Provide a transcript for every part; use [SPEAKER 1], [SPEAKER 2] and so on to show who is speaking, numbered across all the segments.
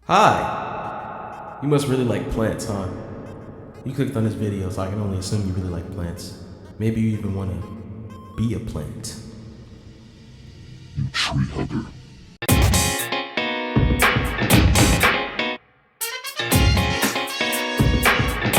[SPEAKER 1] Hi! You must really like plants, huh? You clicked on this video, so I can only assume you really like plants. Maybe you even want to be a plant.
[SPEAKER 2] You tree hugger.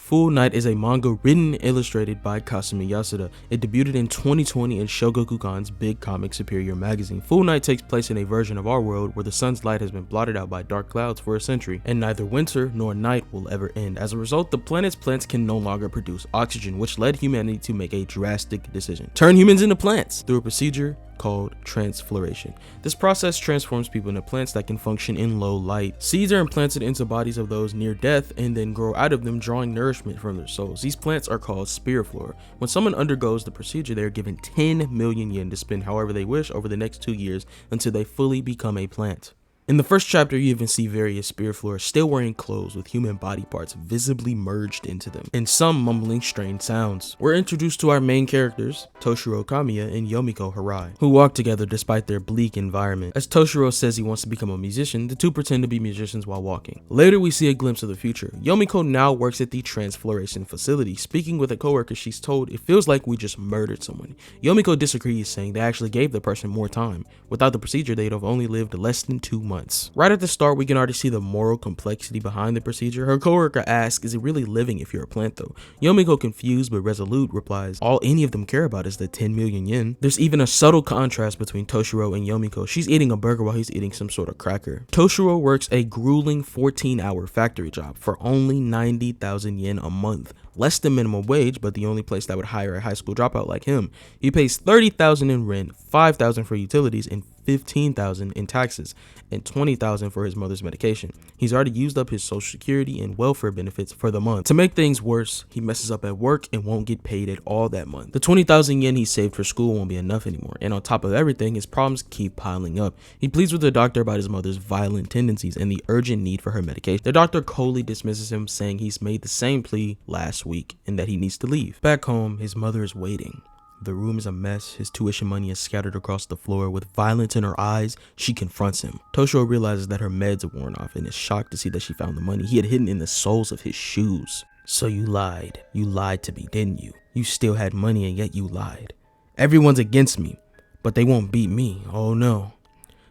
[SPEAKER 1] Full Night is a manga written and illustrated by Kasumi Yasuda. It debuted in 2020 in Shogakukan's Big Comic Superior magazine. Full Night takes place in a version of our world where the sun's light has been blotted out by dark clouds for a century, and neither winter nor night will ever end. As a result, the planet's plants can no longer produce oxygen, which led humanity to make a drastic decision: turn humans into plants through a procedure called transfloration. This process transforms people into plants that can function in low light. Seeds are implanted into bodies of those near death and then grow out of them, drawing nourishment from their souls. These plants are called spiriflora. When someone undergoes the procedure, they are given 10 million yen to spend however they wish over the next 2 years until they fully become a plant. In the first chapter, you even see various spiriflora still wearing clothes with human body parts visibly merged into them, and some mumbling strange sounds. We're introduced to our main characters, Toshiro Kamiya and Yomiko Harai, who walk together despite their bleak environment. As Toshiro says he wants to become a musician, the two pretend to be musicians while walking. Later, we see a glimpse of the future. Yomiko now works at the transfloration facility. Speaking with a coworker, she's told, "It feels like we just murdered someone." Yomiko disagrees, saying they actually gave the person more time. Without the procedure, they'd have only lived less than 2 months. Right at the start, we can already see the moral complexity behind the procedure. Her coworker asks, "Is it really living if you're a plant though?" Yomiko, confused but resolute, replies, "All any of them care about is the 10 million yen." There's even a subtle contrast between Toshiro and Yomiko. She's eating a burger while he's eating some sort of cracker. Toshiro works a grueling 14-hour factory job for only 90,000 yen a month. Less than minimum wage, but the only place that would hire a high school dropout like him. He pays 30,000 in rent, 5,000 for utilities, and 15,000 in taxes, and 20,000 for his mother's medication. He's already used up his social security and welfare benefits for the month. To make things worse, he messes up at work and won't get paid at all that month. The 20,000 yen he saved for school won't be enough anymore, and on top of everything, his problems keep piling up. He pleads with the doctor about his mother's violent tendencies and the urgent need for her medication. The doctor coldly dismisses him, saying he's made the same plea last week and that he needs to leave. Back home, his mother is waiting. The room is a mess. His tuition money is scattered across the floor. With violence in her eyes, she confronts him. Toshiro realizes that her meds are worn off and is shocked to see that she found the money he had hidden in the soles of his shoes. "So you lied. You lied to me, didn't you? You still had money and yet you lied. Everyone's against me, but they won't beat me. Oh no.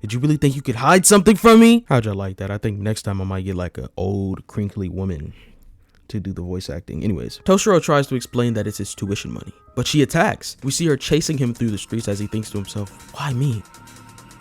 [SPEAKER 1] Did you really think you could hide something from me?" How'd y'all like that? I think next time I might get like an old, crinkly woman to do the voice acting. Anyways, Toshiro tries to explain that it's his tuition money, but she attacks. We see her chasing him through the streets as he thinks to himself, "Why me?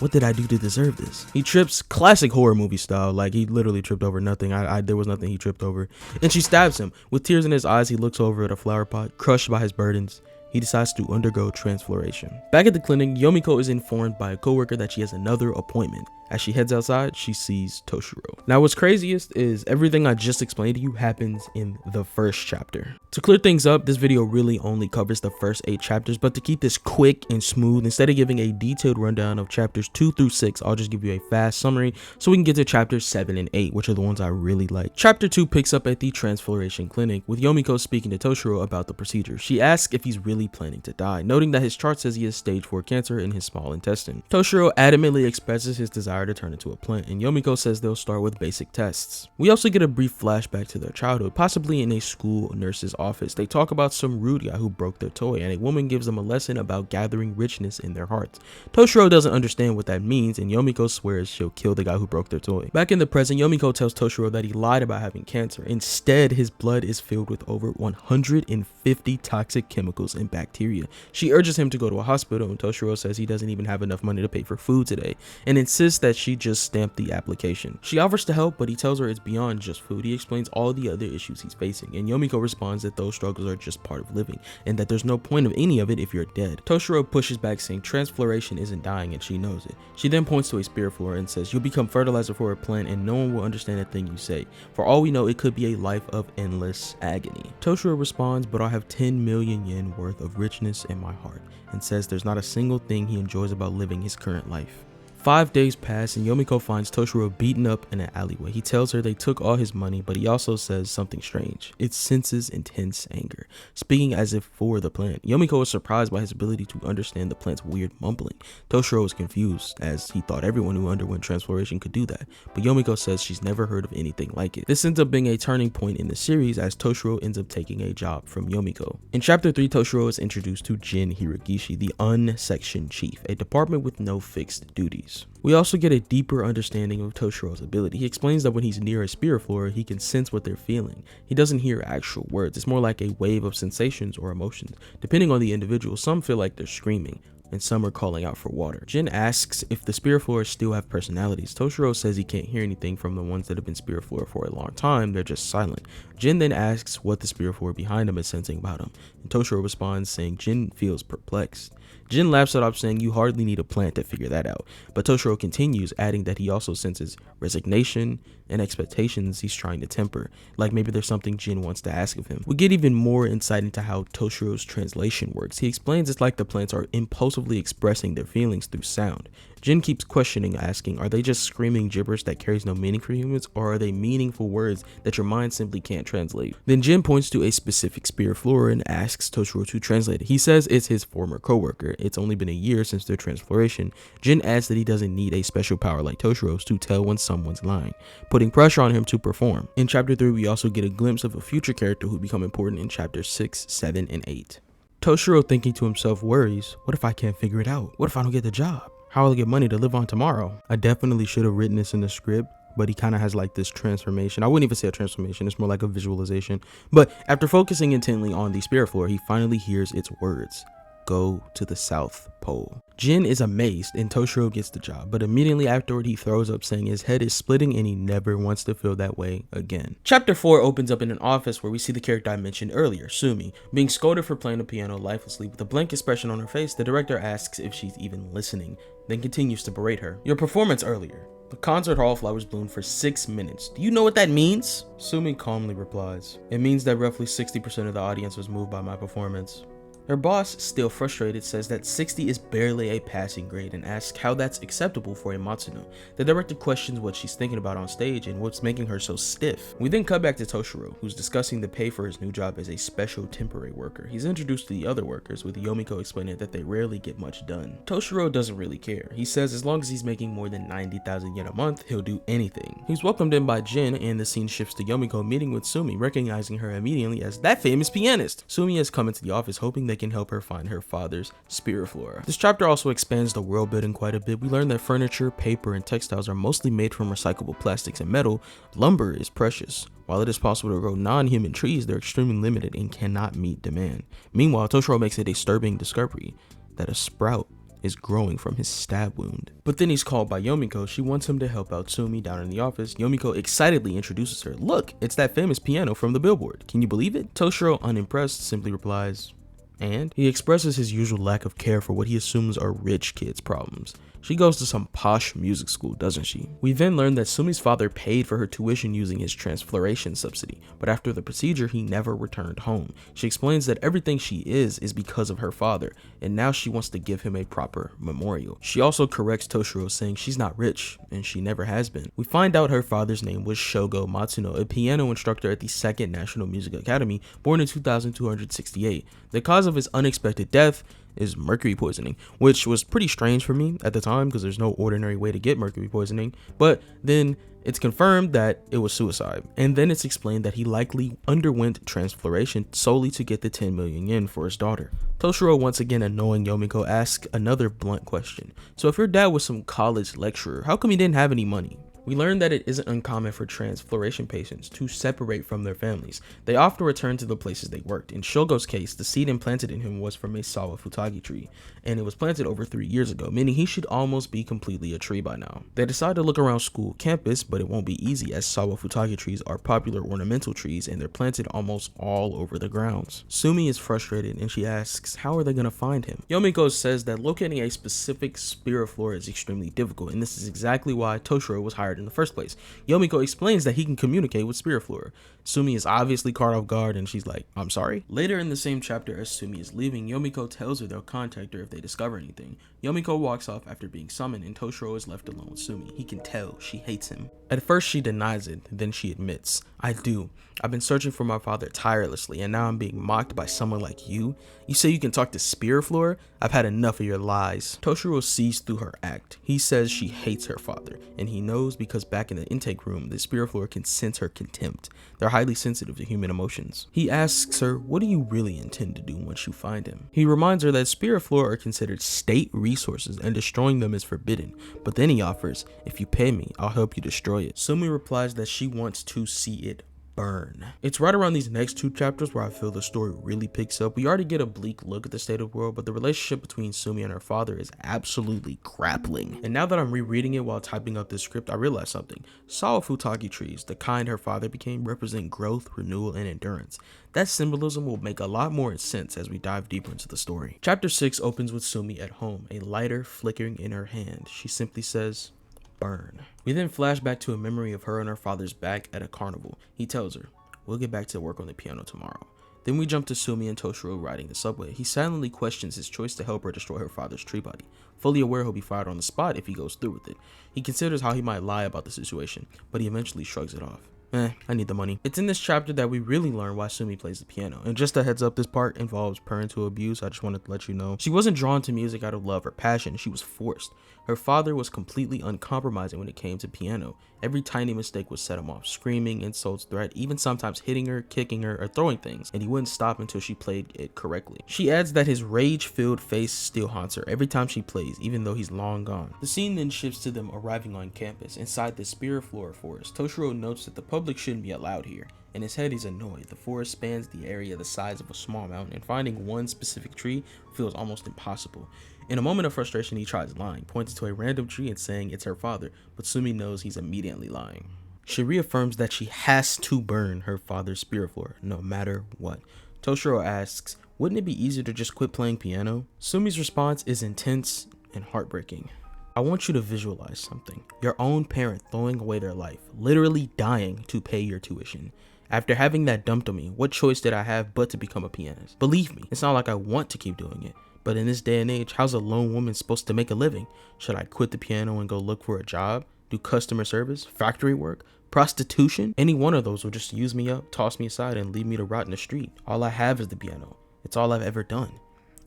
[SPEAKER 1] What did I do to deserve this?" He trips, classic horror movie style, like he literally tripped over nothing. There was nothing he tripped over. And she stabs him. With tears in his eyes, he looks over at a flower pot, crushed by his burdens. He decides to undergo transfloration. Back at the clinic, Yomiko is informed by a coworker that she has another appointment. As she heads outside, she sees Toshiro. Now, what's craziest is everything I just explained to you happens in the first chapter. To clear things up, this video really only covers the first 8 chapters, but to keep this quick and smooth, instead of giving a detailed rundown of chapters 2 through 6, I'll just give you a fast summary so we can get to chapters 7 and 8, which are the ones I really like. Chapter 2 picks up at the transfloration clinic, with Yomiko speaking to Toshiro about the procedure. She asks if he's really planning to die, noting that his chart says he has stage 4 cancer in his small intestine. Toshiro adamantly expresses his desire to turn into a plant, and Yomiko says they'll start with basic tests. We also get a brief flashback to their childhood, possibly in a school nurse's office. They talk about some rude guy who broke their toy, and a woman gives them a lesson about gathering richness in their hearts. Toshiro doesn't understand what that means, and Yomiko swears she'll kill the guy who broke their toy. Back in the present, Yomiko tells Toshiro that he lied about having cancer. Instead, his blood is filled with over 150 toxic chemicals and bacteria. She urges him to go to a hospital, and Toshiro says he doesn't even have enough money to pay for food today, and insists that she just stamp the application. She offers to help, but he tells her it's beyond just food. He explains all the other issues he's facing, and Yomiko responds that those struggles are just part of living, and that there's no point of any of it if you're dead. Toshiro pushes back, saying transfloration isn't dying, and she knows it. She then points to a spiriflora and says, "You'll become fertilizer for a plant, and no one will understand a thing you say. For all we know, it could be a life of endless agony." Toshiro responds, "But I have 10 million yen worth of richness in my heart," and says there's not a single thing he enjoys about living his current life. 5 days pass and Yomiko finds Toshiro beaten up in an alleyway. He tells her they took all his money, but he also says something strange. It senses intense anger, speaking as if for the plant. Yomiko is surprised by his ability to understand the plant's weird mumbling. Toshiro is confused, as he thought everyone who underwent transfloration could do that, but Yomiko says she's never heard of anything like it. This ends up being a turning point in the series, as Toshiro ends up taking a job from Yomiko. In chapter 3, Toshiro is introduced to Jin Hiragishi, the Unsection Chief, a department with no fixed duties. We also get a deeper understanding of Toshiro's ability. He explains that when he's near a spirit flora, he can sense what they're feeling. He doesn't hear actual words. It's more like a wave of sensations or emotions. Depending on the individual, some feel like they're screaming, and some are calling out for water. Jin asks if the spirit flora still have personalities. Toshiro says he can't hear anything from the ones that have been spirit flora for a long time. They're just silent. Jin then asks what the spirit flora behind him is sensing about him, and Toshiro responds saying Jin feels perplexed. Jin laughs it off, saying you hardly need a plant to figure that out, but Toshiro continues, adding that he also senses resignation and expectations he's trying to temper, like maybe there's something Jin wants to ask of him. We get even more insight into how Toshiro's translation works. He explains it's like the plants are impulsively expressing their feelings through sound. Jin keeps questioning, asking, are they just screaming gibberish that carries no meaning for humans, or are they meaningful words that your mind simply can't translate? Then Jin points to a specific spirit flora and asks Toshiro to translate it. He says it's his former coworker. It's only been a year since their transfloration. Jin adds that he doesn't need a special power like Toshiro's to tell when someone's lying, putting pressure on him to perform. In chapter 3, we also get a glimpse of a future character who become important in chapters 6, 7, and 8. Toshiro, thinking to himself, worries, what if I can't figure it out? What if I don't get the job? How will I get money to live on tomorrow? I definitely should have written this in the script, but he kind of has like this transformation. I wouldn't even say a transformation, it's more like a visualization. But after focusing intently on the spirit floor, he finally hears its words. Go to the South Pole. Jin is amazed and Toshiro gets the job, but immediately afterward he throws up, saying his head is splitting and he never wants to feel that way again. Chapter 4 opens up in an office where we see the character I mentioned earlier, Sumi, being scolded for playing the piano lifelessly. With a blank expression on her face, the director asks if she's even listening, then continues to berate her. Your performance earlier. The concert hall flowers bloomed for 6 minutes. Do you know what that means? Sumi calmly replies, it means that roughly 60% of the audience was moved by my performance. Her boss, still frustrated, says that 60 is barely a passing grade and asks how that's acceptable for a Matsuno. The director questions what she's thinking about on stage and what's making her so stiff. We then cut back to Toshiro, who's discussing the pay for his new job as a special temporary worker. He's introduced to the other workers, with Yomiko explaining that they rarely get much done. Toshiro doesn't really care. He says as long as he's making more than 90,000 yen a month, he'll do anything. He's welcomed in by Jin, and the scene shifts to Yomiko meeting with Sumi, recognizing her immediately as that famous pianist. Sumi has come into the office hoping they can help her find her father's spirit flora. This chapter also expands the world building quite a bit. We learn that furniture, paper, and textiles are mostly made from recyclable plastics and metal. Lumber is precious. While it is possible to grow non-human trees, they're extremely limited and cannot meet demand. Meanwhile, Toshiro makes a disturbing discovery that a sprout is growing from his stab wound. But then he's called by Yomiko. She wants him to help out Sumi down in the office. Yomiko excitedly introduces her. Look, it's that famous piano from the billboard. Can you believe it? Toshiro, unimpressed, simply replies, and he expresses his usual lack of care for what he assumes are rich kids' problems. She goes to some posh music school, doesn't she? We then learn that Sumi's father paid for her tuition using his transfloration subsidy, but after the procedure, he never returned home. She explains that everything she is because of her father, and now she wants to give him a proper memorial. She also corrects Toshiro, saying she's not rich, and she never has been. We find out her father's name was Shogo Matsuno, a piano instructor at the Second National Music Academy, born in 2268. The cause of his unexpected death is mercury poisoning, which was pretty strange for me at the time because there's no ordinary way to get mercury poisoning, but then it's confirmed that it was suicide, and then it's explained that he likely underwent transfloration solely to get the 10 million yen for his daughter. Toshiro, once again annoying Yomiko, asks another blunt question. So if your dad was some college lecturer, how come he didn't have any money? We learned that it isn't uncommon for transfloration patients to separate from their families. They often return to the places they worked. In Shogo's case, the seed implanted in him was from a Sawa Futagi tree, and it was planted over 3 years ago, meaning he should almost be completely a tree by now. They decide to look around school campus, but it won't be easy as Sawa Futagi trees are popular ornamental trees and they're planted almost all over the grounds. Sumi is frustrated and she asks, how are they going to find him? Yomiko says that locating a specific spirit flora is extremely difficult, and this is exactly why Toshiro was hired hired in the first place. Yomiko explains that he can communicate with Spirit Flora. Sumi is obviously caught off guard and she's like, I'm sorry? Later in the same chapter, as Sumi is leaving, Yomiko tells her they'll contact her if they discover anything. Yomiko walks off after being summoned and Toshiro is left alone with Sumi. He can tell she hates him. At first she denies it, then she admits, I do. I've been searching for my father tirelessly and now I'm being mocked by someone like you? You say you can talk to Spirit Flora? I've had enough of your lies. Toshiro sees through her act. He says she hates her father, and he knows because back in the intake room, the Spirit Flora can sense her contempt. They're highly sensitive to human emotions. He asks her, what do you really intend to do once you find him? He reminds her that Spirit Flora are considered state resources and destroying them is forbidden, but then he offers, if you pay me, I'll help you destroy it. Sumi replies that she wants to see it burn. It's right around these next two chapters where I feel the story really picks up. We already get a bleak look at the state of the world, but the relationship between Sumi and her father is absolutely grappling. And now that I'm rereading it while typing up this script, I realized something. Sawa Futaki trees, the kind her father became, represent growth, renewal, and endurance. That symbolism will make a lot more sense as we dive deeper into the story. Chapter 6 opens with Sumi at home, a lighter flickering in her hand. She simply says, burn. We then flash back to a memory of her and her father's back at a carnival. He tells her, we'll get back to work on the piano tomorrow. Then we jump to Sumi and Toshiro riding the subway. He silently questions his choice to help her destroy her father's tree body, fully aware he'll be fired on the spot if he goes through with it. He considers how he might lie about the situation, but he eventually shrugs it off. I need the money. It's in this chapter that we really learn why Sumi plays the piano. And just a heads up, this part involves parental abuse. I just wanted to let you know. She wasn't drawn to music out of love or passion. She was forced. Her father was completely uncompromising when it came to piano. Every tiny mistake would set him off, screaming, insults, threat, even sometimes hitting her, kicking her, or throwing things, and he wouldn't stop until she played it correctly. She adds that his rage-filled face still haunts her every time she plays, even though he's long gone. The scene then shifts to them arriving on campus, inside the Spirit Flora forest. Toshiro notes that the public shouldn't be allowed here. In his head, he's annoyed. The forest spans the area the size of a small mountain, and finding one specific tree feels almost impossible. In a moment of frustration, he tries lying, pointing to a random tree and saying it's her father, but Sumi knows he's immediately lying. She reaffirms that she has to burn her father's Spirit Flora, no matter what. Toshiro asks, wouldn't it be easier to just quit playing piano? Sumi's response is intense and heartbreaking. I want you to visualize something. Your own parent throwing away their life, literally dying to pay your tuition. After having that dumped on me, what choice did I have but to become a pianist? Believe me, it's not like I want to keep doing it. But in this day and age, how's a lone woman supposed to make a living? Should I quit the piano and go look for a job? Do customer service? Factory work? Prostitution? Any one of those will just use me up, toss me aside, and leave me to rot in the street. All I have is the piano. It's all I've ever done.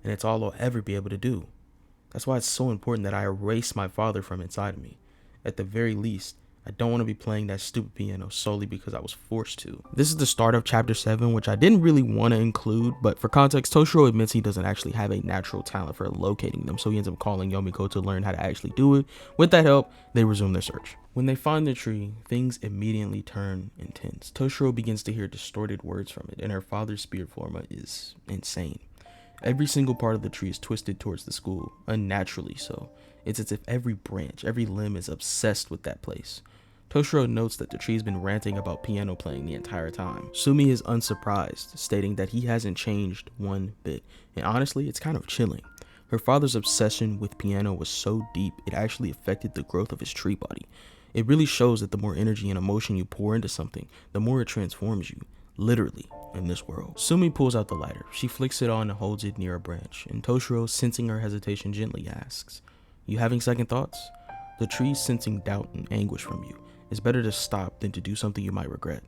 [SPEAKER 1] And it's all I'll ever be able to do. That's why it's so important that I erase my father from inside of me. At the very least, I don't want to be playing that stupid piano solely because I was forced to. This is the start of chapter 7, which I didn't really want to include, but for context, Toshiro admits he doesn't actually have a natural talent for locating them, so he ends up calling Yomiko to learn how to actually do it. With that help, they resume their search. When they find the tree, things immediately turn intense. Toshiro begins to hear distorted words from it, and her father's Spirit Flora is insane. Every single part of the tree is twisted towards the school, unnaturally so. It's as if every branch, every limb is obsessed with that place. Toshiro notes that the tree's been ranting about piano playing the entire time. Sumi is unsurprised, stating that he hasn't changed one bit, and honestly, it's kind of chilling. Her father's obsession with piano was so deep, it actually affected the growth of his tree body. It really shows that the more energy and emotion you pour into something, the more it transforms you, literally, in this world. Sumi pulls out the lighter. She flicks it on and holds it near a branch, and Toshiro, sensing her hesitation, gently asks, "You having second thoughts?" The tree's sensing doubt and anguish from you. It's better to stop than to do something you might regret,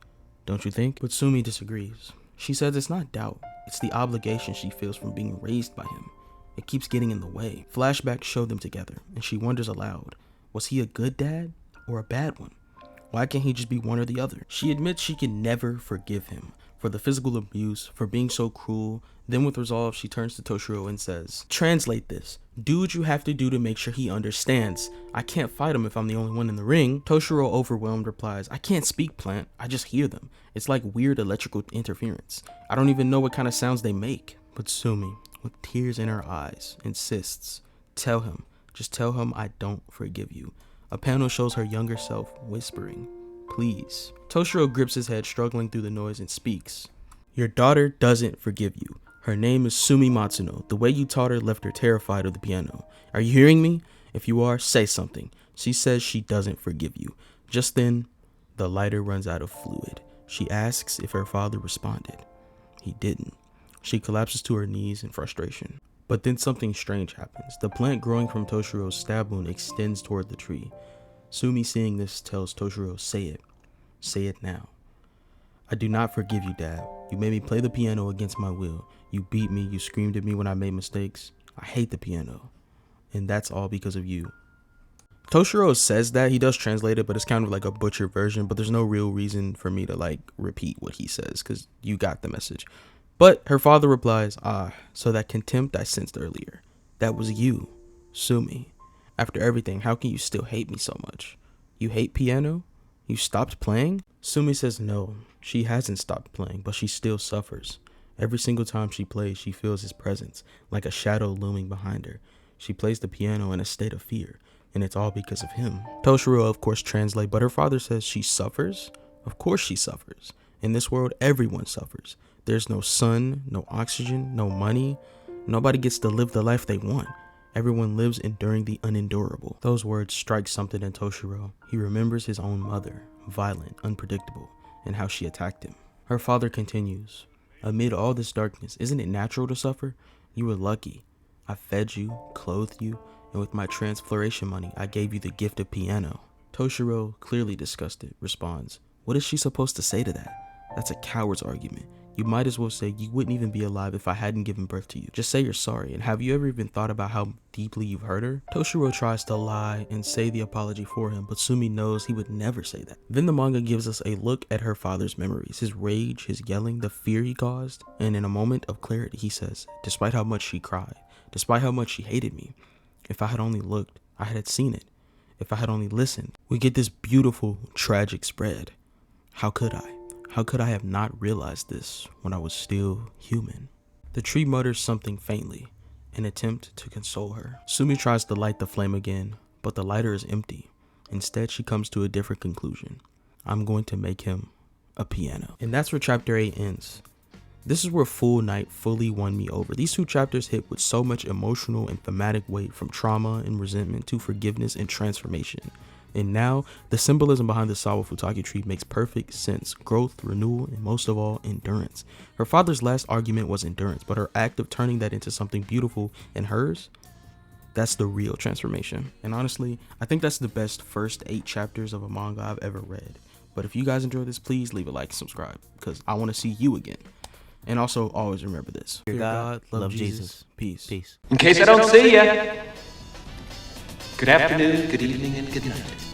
[SPEAKER 1] don't you think? But Sumi disagrees. She says it's not doubt, it's the obligation she feels from being raised by him. It keeps getting in the way. Flashbacks show them together, and she wonders aloud, was he a good dad or a bad one? Why can't he just be one or the other? She admits she can never forgive him for the physical abuse, for being so cruel. Then with resolve, she turns to Toshiro and says, "Translate this. Do what you have to do to make sure he understands. I can't fight him if I'm the only one in the ring." Toshiro, overwhelmed, replies, "I can't speak plant. I just hear them. It's like weird electrical interference. I don't even know what kind of sounds they make." But Sumi, with tears in her eyes, insists, "Tell him. Just tell him I don't forgive you." A panel shows her younger self whispering, "Please." Toshiro grips his head, struggling through the noise, and speaks. "Your daughter doesn't forgive you. Her name is Sumi Matsuno. The way you taught her left her terrified of the piano. Are you hearing me? If you are, say something. She says she doesn't forgive you. Just then, the lighter runs out of fluid. She asks if her father responded. He didn't. She collapses to her knees in frustration. But then something strange happens. The plant growing from Toshiro's stab wound extends toward the tree. Sumi, seeing this, tells Toshiro, "Say it. Say it now." "I do not forgive you, Dad. You made me play the piano against my will. You beat me. You screamed at me when I made mistakes. I hate the piano. And that's all because of you." Toshiro says that. He does translate it, but it's kind of like a butchered version. But there's no real reason for me to like repeat what he says because you got the message. But her father replies, so that contempt I sensed earlier, that was you, Sumi. After everything, how can you still hate me so much? You hate piano? You stopped playing?" Sumi says no, she hasn't stopped playing, but she still suffers. Every single time she plays, she feels his presence, like a shadow looming behind her. She plays the piano in a state of fear, and it's all because of him. Toshiro, of course, translates, but her father says she suffers? Of course she suffers. In this world, everyone suffers. There's no sun, no oxygen, no money. Nobody gets to live the life they want. Everyone lives enduring the unendurable. Those words strike something in Toshiro. He remembers his own mother, violent, unpredictable, and how she attacked him. Her father continues, "Amid all this darkness, isn't it natural to suffer? You were lucky. I fed you, clothed you, and with my transfloration money, I gave you the gift of piano." Toshiro, clearly disgusted, responds, "What is she supposed to say to that? That's a coward's argument. You might as well say you wouldn't even be alive if I hadn't given birth to you. Just say you're sorry, and have you ever even thought about how deeply you've hurt her?" Toshiro tries to lie and say the apology for him, but Sumi knows he would never say that. Then the manga gives us a look at her father's memories, his rage, his yelling, the fear he caused, and in a moment of clarity he says, despite how much she cried, despite how much she hated me, if I had only looked, I had seen it. If I had only listened. We get this beautiful, tragic spread. How could I? How could I have not realized this when I was still human? The tree mutters something faintly, an attempt to console her. Sumi tries to light the flame again, but the lighter is empty. Instead, she comes to a different conclusion. I'm going to make him a piano. And that's where chapter 8 ends. This is where Full Night fully won me over. These two chapters hit with so much emotional and thematic weight, from trauma and resentment to forgiveness and transformation. And now, the symbolism behind the Sawa Futaki tree makes perfect sense. Growth, renewal, and most of all, endurance. Her father's last argument was endurance, but her act of turning that into something beautiful and hers, that's the real transformation. And honestly, I think that's the best first 8 chapters of a manga I've ever read. But if you guys enjoyed this, please leave a like and subscribe, because I want to see you again. And also, always remember this. Fear God, love Jesus. Peace.
[SPEAKER 3] In case I don't see ya, good afternoon, good evening, and good night.